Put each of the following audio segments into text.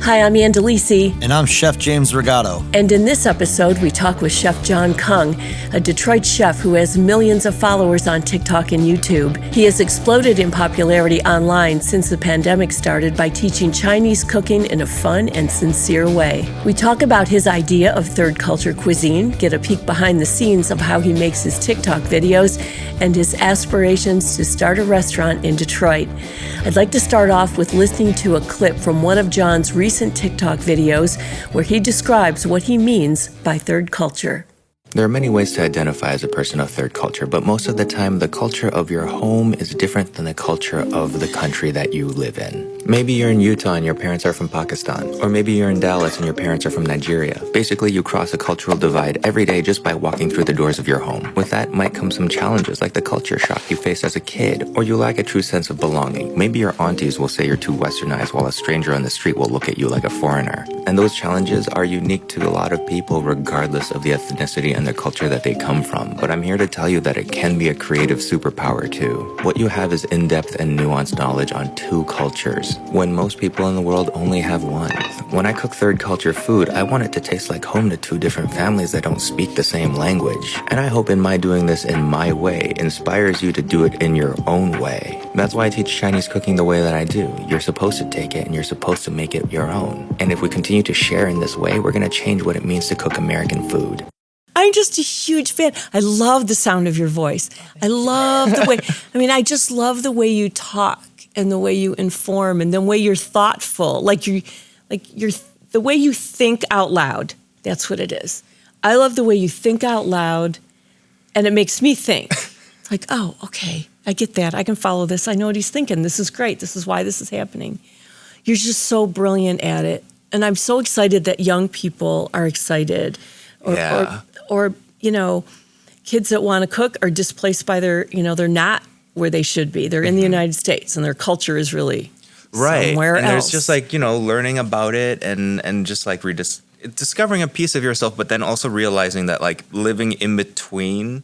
Hi, I'm Ann DeLisi. And I'm Chef James Regato. And in this episode, we talk with Chef John Kung, a Detroit chef who has millions of followers on TikTok and YouTube. He has exploded in popularity online since the pandemic started by teaching Chinese cooking in a fun and sincere way. We talk about his idea of third culture cuisine, get a peek behind the scenes of how he makes his TikTok videos, and his aspirations to start a restaurant in Detroit. I'd like to start off with listening to a clip from one of John's recent TikTok videos where he describes what he means by third culture. There are many ways to identify as a person of third culture, but most of the time, the culture of your home is different than the culture of the country that you live in. Maybe you're in Utah and your parents are from Pakistan, or maybe you're in Dallas and your parents are from Nigeria. Basically, you cross a cultural divide every day just by walking through the doors of your home. With that might come some challenges like the culture shock you faced as a kid, or you lack a true sense of belonging. Maybe your aunties will say you're too westernized while a stranger on the street will look at you like a foreigner. And those challenges are unique to a lot of people regardless of the ethnicity and the culture that they come from. But I'm here to tell you that it can be a creative superpower too. What you have is in-depth and nuanced knowledge on two cultures, when most people in the world only have one. When I cook third culture food, I want it to taste like home to two different families that don't speak the same language. And I hope in my doing this in my way inspires you to do it in your own way. That's why I teach Chinese cooking the way that I do. You're supposed to take it and you're supposed to make it your own. And if we continue to share in this way, we're going to change what it means to cook American food. I'm just a huge fan. I love the sound of your voice. I love the way, I just love the way you talk and the way you inform and the way you're thoughtful. The way you think out loud. That's what it is. I love the way you think out loud and it makes me think. It's like, oh, okay, I get that. I can follow this. I know what he's thinking. This is great. This is why this is happening. You're just so brilliant at it. And I'm so excited that young people are excited. Or kids that want to cook are displaced by they're not where they should be. They're in the United States and their culture is really somewhere and else. There's just learning about it and just discovering a piece of yourself, but then also realizing that living in between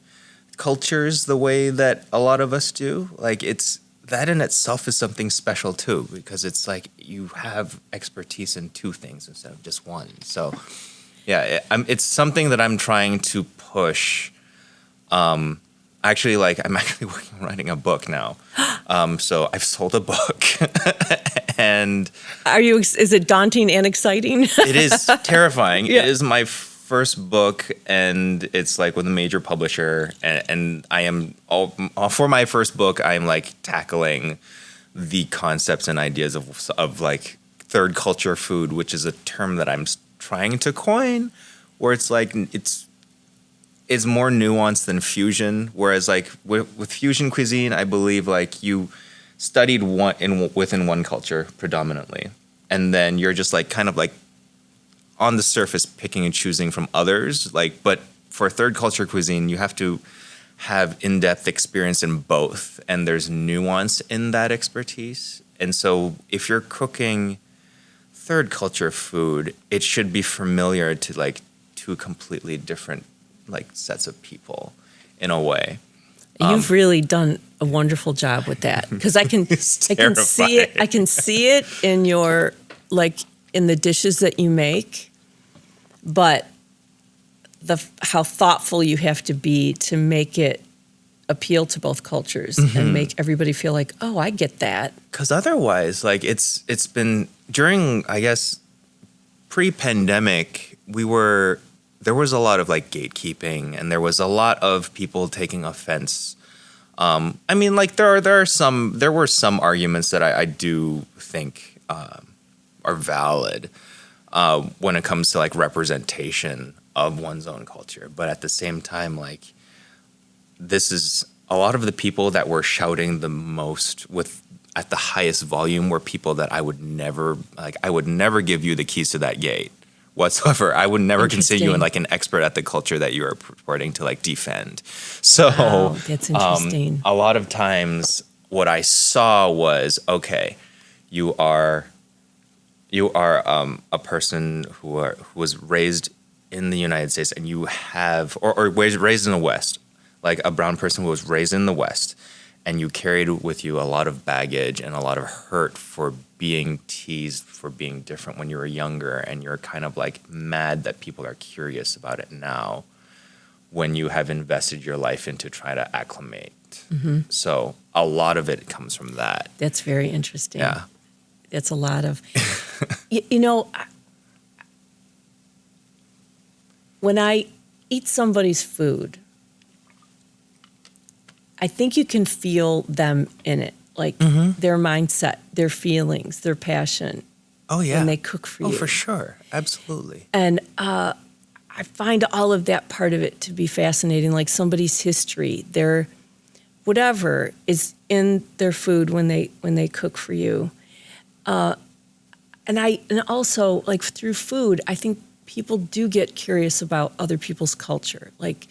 cultures the way that a lot of us do, it's that in itself is something special too, because it's you have expertise in two things instead of just one. So yeah, it's something that I'm trying to push. I'm actually working on writing a book now. So I've sold a book, and is it daunting and exciting? It is terrifying. Yeah. It is my first book, and it's with a major publisher. And I am for my first book. I'm tackling the concepts and ideas of third culture food, which is a term that I'm trying to coin, where it's more nuanced than fusion. Whereas with fusion cuisine, I believe you studied within one culture predominantly, and then you're just on the surface picking and choosing from others. But for third culture cuisine, you have to have in-depth experience in both, and there's nuance in that expertise. And so if you're cooking third culture food, it should be familiar to two completely different sets of people in a way. You've really done a wonderful job with that, because I can see it. I can see it in your in the dishes that you make, but how thoughtful you have to be to make it appeal to both cultures and make everybody feel oh, I get that. Because otherwise, it's been during, I guess, pre-pandemic, there was a lot of gatekeeping, and there was a lot of people taking offense. There were some arguments that I do think are valid when it comes to representation of one's own culture. But at the same time, this is a lot of the people that were shouting the most at the highest volume were people that I would never give you the keys to that gate whatsoever. I would never consider you an expert at the culture that you are purporting to like So wow, that's interesting. A lot of times what I saw was, okay, you are a person who was raised in the United States, and you have or raised in the West, like a brown person who was raised in the West, and you carried with you a lot of baggage and a lot of hurt for being teased for being different when you were younger, and you're kind of like mad that people are curious about it now when you have invested your life into trying to acclimate. So a lot of it comes from that. That's very interesting. Yeah. That's a lot of, you know, when I eat somebody's food, I think you can feel them in it, like their mindset, their feelings, their passion. Oh, yeah. When they cook for you. Oh, for sure. Absolutely. And I find all of that part of it to be fascinating, like somebody's history, their whatever is in their food when they cook for you. And also, like, through food, I think people do get curious about other people's culture. Like,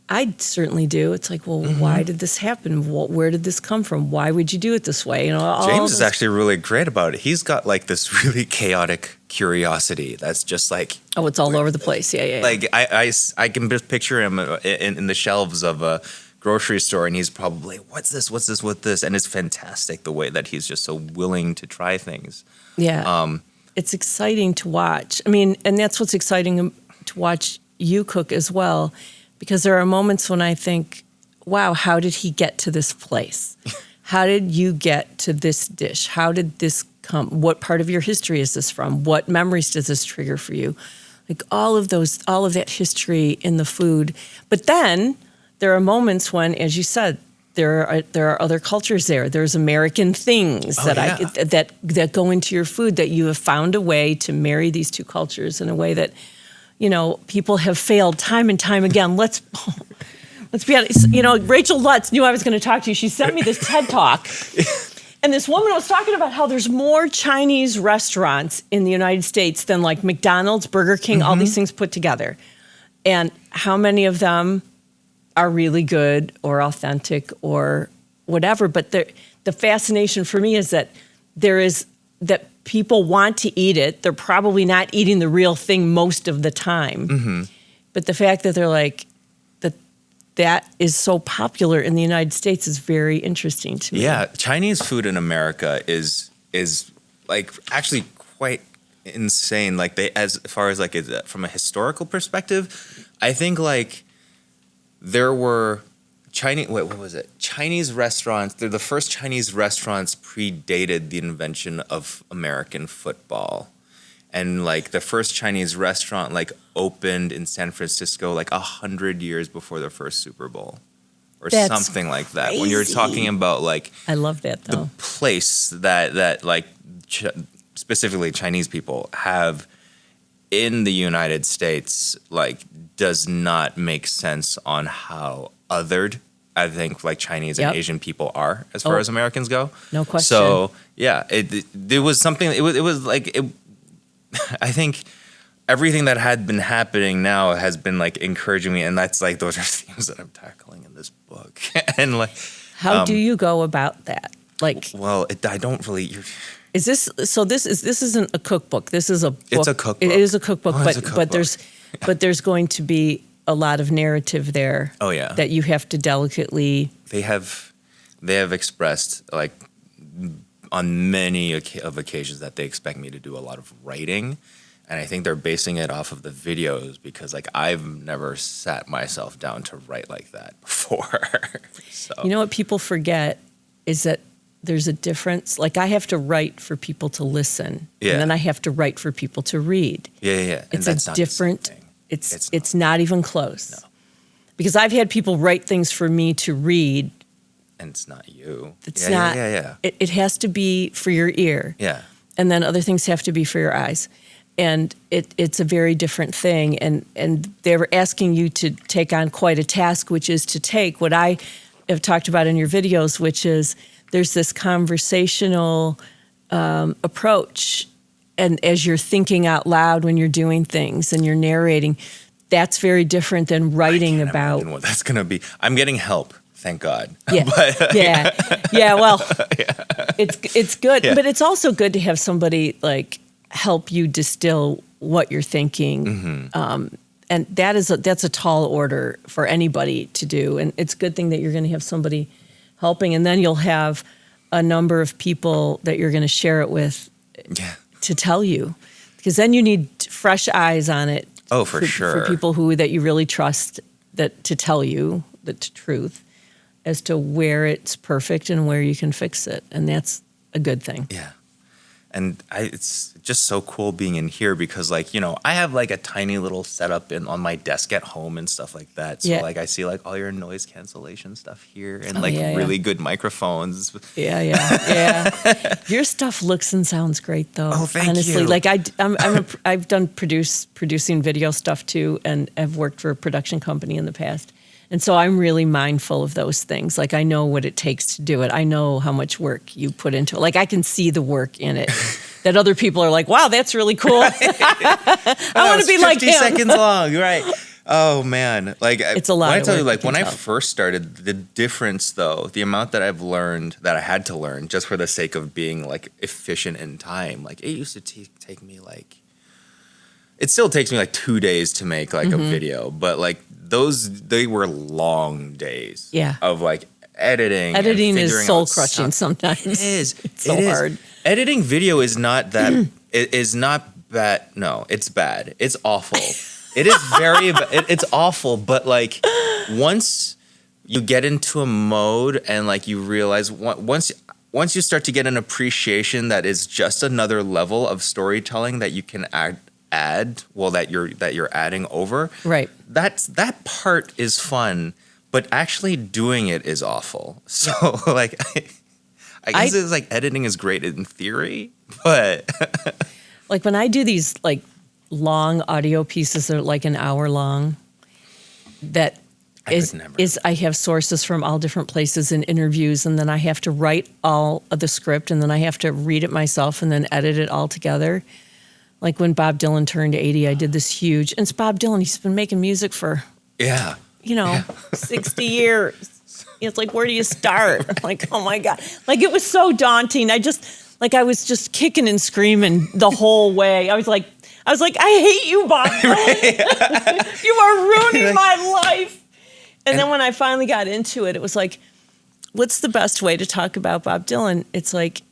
I certainly do. It's like, well, why did this happen? Where did this come from? Why would you do it this way? You know, all James is this- actually really great about it. He's got like this really chaotic curiosity that's just like, Oh, it's all over the place. Yeah. like I can just picture him in the shelves of a grocery store, and he's probably, what's this? And it's fantastic the way that he's just so willing to try things. Yeah. It's exciting to watch. I mean, and that's what's exciting to watch you cook as well, because there are moments when I think, wow, how did he get to this place? How did you get to this dish? How did this come? What part of your history is this from? What memories does this trigger for you? Like all of that history in the food. But then there are moments when, as you said, there are other cultures there. There's American things that go into your food, that you have found a way to marry these two cultures in a way that, you know, people have failed time and time again. Let's be honest. You know, Rachel Lutz knew I was going to talk to you. She sent me this TED Talk. And this woman was talking about how there's more Chinese restaurants in the United States than like McDonald's, Burger King, all these things put together. And how many of them are really good or authentic or whatever. But the fascination for me is that that people want to eat it. They're probably not eating the real thing most of the time. But the fact that they're like, that is so popular in the United States is very interesting to me. Yeah, Chinese food in America is like actually quite insane. Like as far as like from a historical perspective, I think like there were Chinese restaurants. They're the first Chinese restaurants predated the invention of American football. And like the first Chinese restaurant like opened in San Francisco like 100 years before the first Super Bowl or something like that. Crazy. When you're talking about like I love that though. the place that like specifically Chinese people have in the United States, like does not make sense on how othered I think like Chinese and Asian people are as far as Americans go. No question. So yeah, it was something. It was like it. I think everything that had been happening now has been like encouraging me, and that's like those are themes that I'm tackling in this book. And like, how do you go about that? Like, well, I don't really. Is this so? This isn't a cookbook. This is a book. It's a cookbook. It is a cookbook, Oh, it's a but cookbook. there's going to be a lot of narrative there. Oh yeah, that you have to delicately. They have expressed like on many of occasions that they expect me to do a lot of writing, and I think they're basing it off of the videos because like I've never sat myself down to write like that before. So You know what people forget is that there's a difference. Like I have to write for people to listen, Yeah. and then I have to write for people to read. yeah. It's and that's a not the same different. thing. It's not even close. No. Because I've had people write things for me to read. And it's not you. It's not. Yeah. It has to be for your ear. Yeah. And then other things have to be for your eyes. And it's a very different thing. And they were asking you to take on quite a task, which is to take what I have talked about in your videos, which is there's this conversational approach. And as you're thinking out loud when you're doing things and you're narrating, that's very different than writing about. Imagine what that's gonna be. I'm getting help. Thank God. Yeah, But, yeah. Well, it's good, Yeah. but it's also good to have somebody like help you distill what you're thinking, and that's a tall order for anybody to do. And it's a good thing that you're going to have somebody helping. And then you'll have a number of people that you're going to share it with to tell you. Because then you need fresh eyes on it. Oh, for sure. For people that you really trust to tell you the truth as to where it's perfect and where you can fix it. And that's a good thing. Yeah. And it's just so cool being in here because, like, you know, I have like a tiny little setup on my desk at home and stuff like that. So like I see like all your noise cancellation stuff here and really good microphones. Yeah. Your stuff looks and sounds great, though. Oh, thank honestly. you. Like I've done producing video stuff too, and have worked for a production company in the past. And so I'm really mindful of those things. Like I know what it takes to do it. I know how much work you put into it. Like I can see the work in it that other people are like, wow, that's really cool. I want to be like him. 50 seconds long, right. Oh, man. Like it's a lot when of I tell you, work, like when I first started, the difference though, the amount that I've learned that I had to learn just for the sake of being like efficient in time, like it used to take me like, it still takes me like 2 days to make like a video, but like they were long days of like editing. Editing is soul crushing sometimes. It is. It's so hard. Editing video is not that, it is not bad. No, it's bad. It's awful. It is very, it's awful. But like once you get into a mode and like you realize once you start to get an appreciation that is just another level of storytelling that you can add, well, that you're adding over. Right. That part is fun, but actually doing it is awful. So like I guess it's like editing is great in theory, but like when I do these like long audio pieces that are like an hour long, that I have sources from all different places and interviews, and then I have to write all of the script, and then I have to read it myself and then edit it all together. Like when Bob Dylan turned 80, I did this huge, and it's Bob Dylan. He's been making music for 60 years. It's like, where do you start? I'm like, oh my God. Like it was so daunting. I was just kicking and screaming the whole way. I was like, I hate you, Bob Dylan. You are ruining my life. And then when I finally got into it, it was like, what's the best way to talk about Bob Dylan? It's like,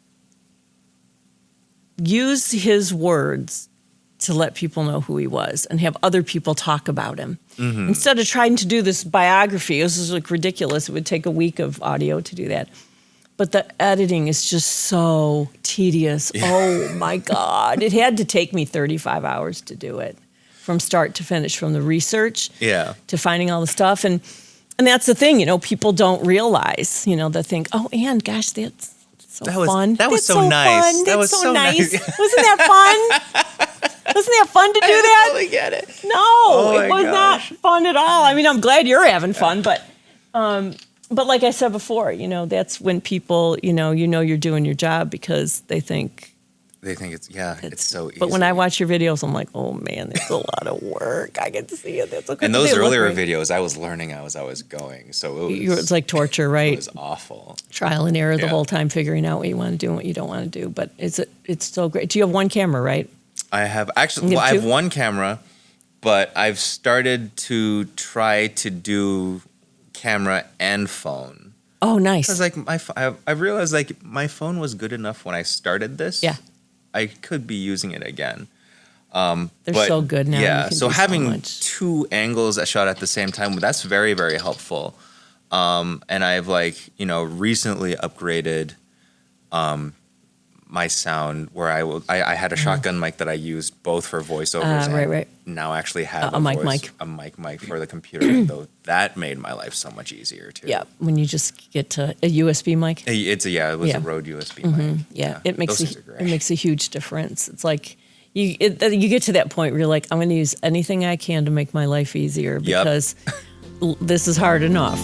use his words to let people know who he was and have other people talk about him. Mm-hmm. Instead of trying to do this biography, this is like ridiculous. It would take a week of audio to do that. But the editing is just so tedious. Yeah. Oh my God. It had to take me 35 hours to do it from start to finish, from the research to finding all the stuff. And that's the thing, people don't realize, they think, oh, Ann, gosh, that's fun. That was so nice. Fun. That was so nice. Wasn't that fun? Wasn't that fun to do that? I totally get it. No, it was not fun at all. I mean, I'm glad you're having fun, but like I said before, that's when people, you're doing your job because they think it's so easy. But when I watch your videos, I'm like, oh man, it's a lot of work. I can see it. That's okay. And those earlier videos, I was learning as I was going. So it was like torture, right? It was awful. Trial and error the whole time, figuring out what you want to do and what you don't want to do. But it's so great. Do you have one camera, right? I have I have one camera, but I've started to try to do camera and phone. Oh, nice. Because like I realized like my phone was good enough when I started this. Yeah. I could be using it again. They're so good now. Yeah, so having two angles that shot at the same time, that's very, very helpful. And I've recently upgraded my sound where I had a shotgun mic that I used both for voiceovers and now actually have a mic for the computer. Though that made my life so much easier too. Yeah, when you just get to a USB mic. It was a Rode USB mic. Yeah, it makes a huge difference. It's like you get to that point where you're like, I'm going to use anything I can to make my life easier because this is hard enough.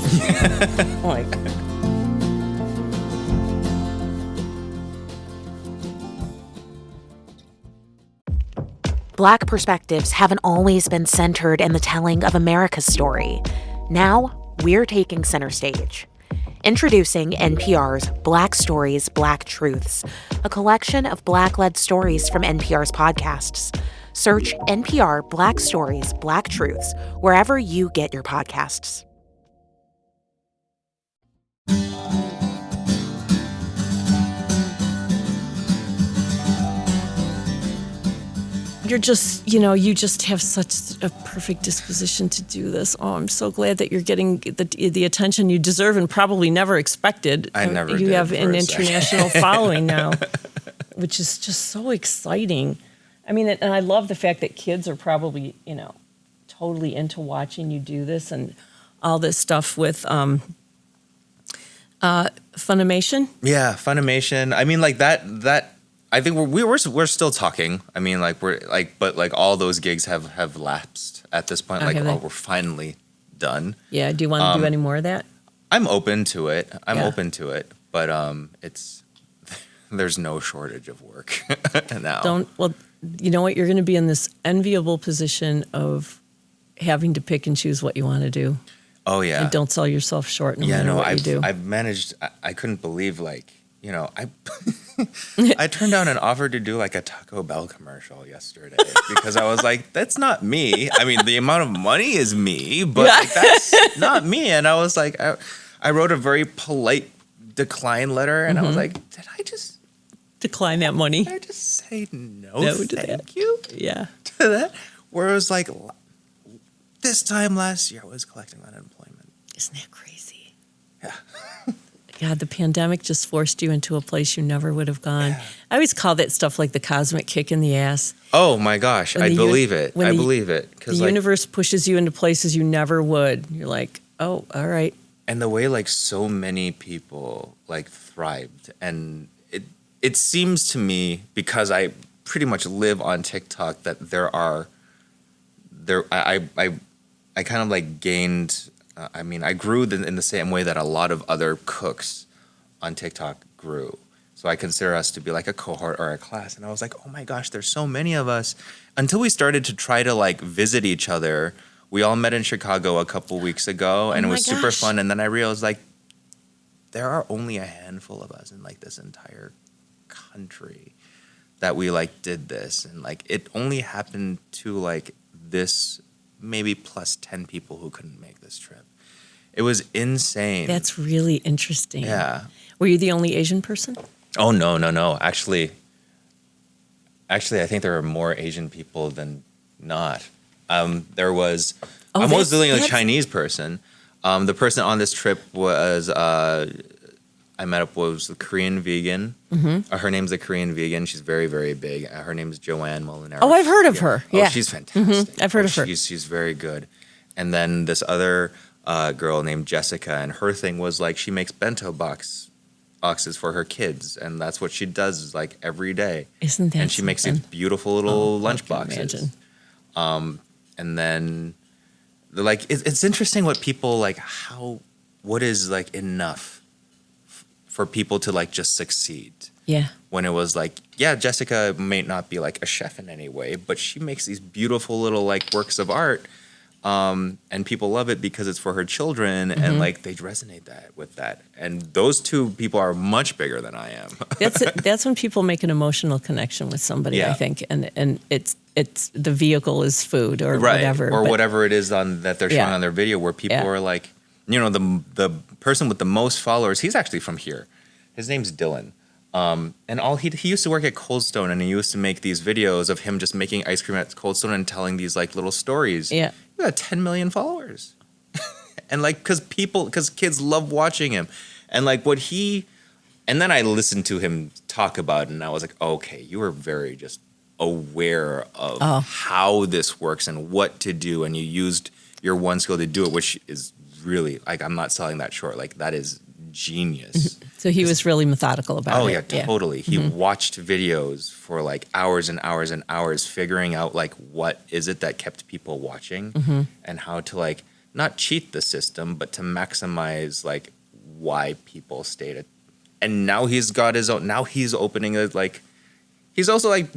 Like. Black perspectives haven't always been centered in the telling of America's story. Now, we're taking center stage. Introducing NPR's Black Stories, Black Truths, a collection of Black-led stories from NPR's podcasts. Search NPR Black Stories, Black Truths wherever you get your podcasts. you're just, you just have such a perfect disposition to do this. Oh, I'm so glad that you're getting the attention you deserve and probably never expected. I never You did have for an a second. international following now, which is just so exciting. I mean, and I love the fact that kids are probably, totally into watching you do this and all this stuff with Funimation. Yeah, Funimation. I mean, like that. I think we're still talking. I mean, like but like all those gigs have lapsed at this point. Like, Okay. we're finally done. Yeah. Do you want to do any more of that? I'm open to it. Yeah. But it's there's no shortage of work now. Well, you know what? You're going to be in this enviable position of having to pick and choose what you want to do. Oh yeah. And don't sell yourself short no matter what you do. I've managed. I couldn't believe, like, I I turned down an offer to do like a Taco Bell commercial yesterday because I was like, that's not me. I mean, the amount of money is me, but like, that's not me. And I was like, I wrote a very polite decline letter, and I was like, did I just Decline that money. say no To thank that. you Yeah. to that? Where it was like, this time last year I was collecting unemployment. Isn't that crazy? Yeah. God, the pandemic just forced you into a place you never would have gone. Yeah. I always call that stuff like the cosmic kick in the ass. Oh my gosh, When I the believe it. when I the- believe it. The Because like, universe pushes you into places you never would. You're like, oh, all right. and the way like so many people like thrived, and it seems to me, because I pretty much live on TikTok, that I kind of like gained. I grew in the same way that a lot of other cooks on TikTok grew. So I consider us to be like a cohort or a class. And I was like, oh my gosh, there's so many of us. Until we started to try to like visit each other. We all met in Chicago a couple weeks ago, and it my was super gosh. fun. And then I realized, like, there are only a handful of us in like this entire country that we like did this. And like it only happened to like this maybe plus 10 people who couldn't make this trip. It was insane. That's really interesting. Yeah. Were you the only Asian person? Oh no. Actually, I think there are more Asian people than not. There was. Oh, I'm always that's- dealing with a that's- Chinese person. The person on this trip was I met up was a Korean vegan. Mm-hmm. Her name's a Korean vegan. She's very, very big. Her name's Joanne Molinaro. Oh, I've heard of her. Oh, Yeah. she's fantastic. I've heard of her. She's very good. And then this other girl named Jessica, and her thing was like she makes bento boxes for her kids, and that's what she does is like every day. Isn't that And she makes these something? beautiful little I lunch can boxes. imagine. And then like it's interesting what people like what is like enough for people to like just succeed. Yeah. When it was like, yeah, Jessica may not be like a chef in any way, but she makes these beautiful little like works of art, and people love it because it's for her children, and like they resonate with that. And those two people are much bigger than I am. That's when people make an emotional connection with somebody, I Yeah. think, and it's the vehicle is food or Right. whatever. Or but- whatever it is that they're showing Yeah. on their video, where people Yeah. are like, the person with the most followers, he's actually from here. His name's Dylan. And he used to work at Cold Stone, and he used to make these videos of him just making ice cream at Cold Stone and telling these like little stories. Yeah. He got 10 million followers. And like, cause kids love watching him. And like and then I listened to him talk about it, and I was like, okay, you are very just aware of how this works and what to do. And you used your one skill to do it, which is really like, I'm not selling that short. Like that is genius. So he was really methodical about Oh it. yeah, totally. He watched videos for like hours and hours and hours, figuring out like what is it that kept people watching, and how to like not cheat the system, but to maximize like why people stayed at. And now he's got his own. Now he's opening a like. He's also like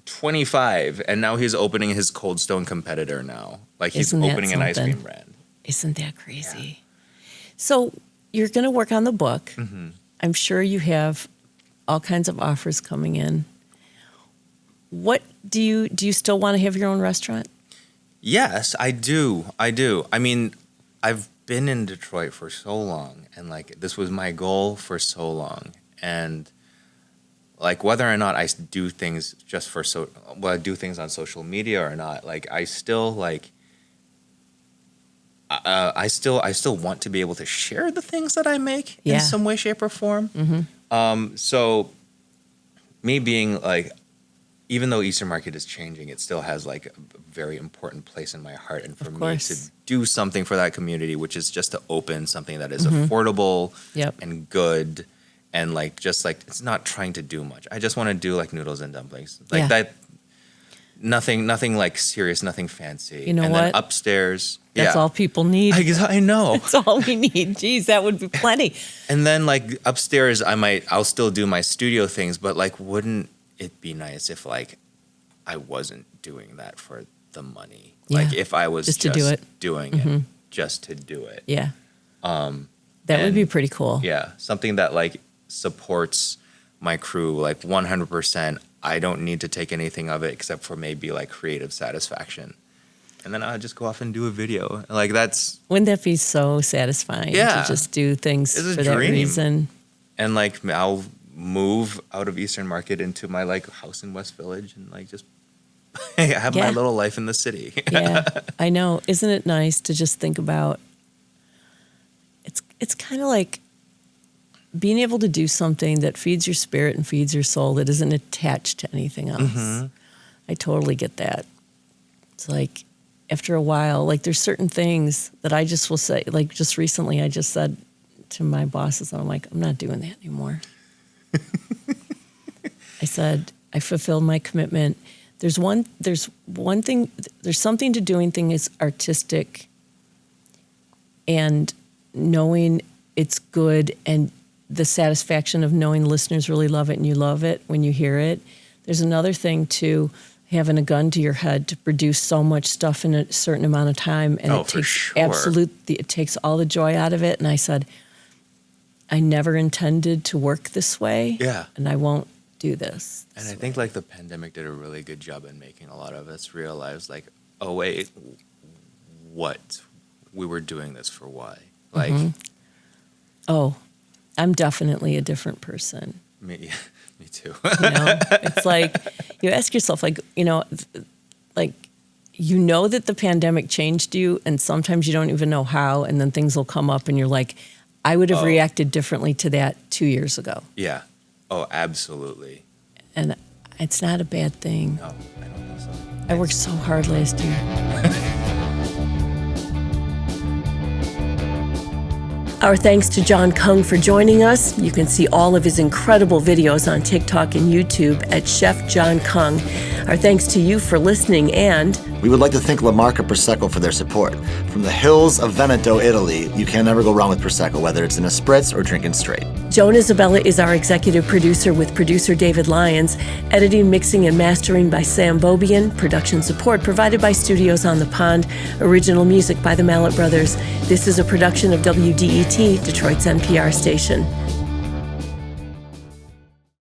25, and now he's opening his Cold Stone competitor now. Like he's Isn't that opening an ice something? cream brand. Isn't that crazy? So you're going to work on the book. I'm sure you have all kinds of offers coming in. What do you still want to have your own restaurant? Yes, I do. I mean, I've been in Detroit for so long, and like this was my goal for so long. And like whether or not I do things just for I do things on social media or not, like I still like I still want to be able to share the things that I make in some way, shape, or form. So me being like, even though Eastern Market is changing, it still has like a very important place in my heart. And for me to do something for that community, which is just to open something that is affordable and good. And like, just like, it's not trying to do much. I just want to do like noodles and dumplings. Like that, nothing like serious, nothing fancy. You know and what? Then upstairs. That's all people need. I know. That's all we need. Geez, that would be plenty. And then like upstairs, I'll still do my studio things, but like, wouldn't it be nice if like I wasn't doing that for the money? Like if I was just doing it just to do it. Yeah. That would be pretty cool. Yeah. Something that like supports my crew like 100%. I don't need to take anything of it except for maybe like creative satisfaction. And then I'll just go off and do a video. Like wouldn't that be so satisfying to just do things for that reason? And like I'll move out of Eastern Market into my like house in West Village and like just have my little life in the city. Yeah, I know. Isn't it nice to just think about, it's kind of like being able to do something that feeds your spirit and feeds your soul that isn't attached to anything else. I totally get that. It's like after a while, like there's certain things that I just will say, like just recently I just said to my bosses, I'm like, I'm not doing that anymore. I said, I fulfilled my commitment. There's something to doing things artistic and knowing it's good and the satisfaction of knowing listeners really love it and you love it when you hear it. There's another thing to having a gun to your head to produce so much stuff in a certain amount of time, and it takes it takes all the joy out of it. And I said, I never intended to work this way. Yeah. And I won't do this. And I think like the pandemic did a really good job in making a lot of us realize like, oh wait, what? We were doing this for why? Like oh, I'm definitely a different person. Me too. You know, it's like you ask yourself, like, you know, like, you know that the pandemic changed you, and sometimes you don't even know how, and then things will come up, and you're like, I would have reacted differently to that 2 years ago. Yeah. Oh, absolutely. And it's not a bad thing. No, I don't think so. I worked so hard last year. Our thanks to John Kung for joining us. You can see all of his incredible videos on TikTok and YouTube at Chef John Kung. Our thanks to you for listening, and we would like to thank La Marca Prosecco for their support. From the hills of Veneto, Italy, you can never go wrong with Prosecco, whether it's in a spritz or drinking straight. Joan Isabella is our executive producer with producer David Lyons, editing, mixing, and mastering by Sam Bobian, production support provided by Studios on the Pond, original music by the Mallet Brothers. This is a production of WDET, Detroit's NPR station.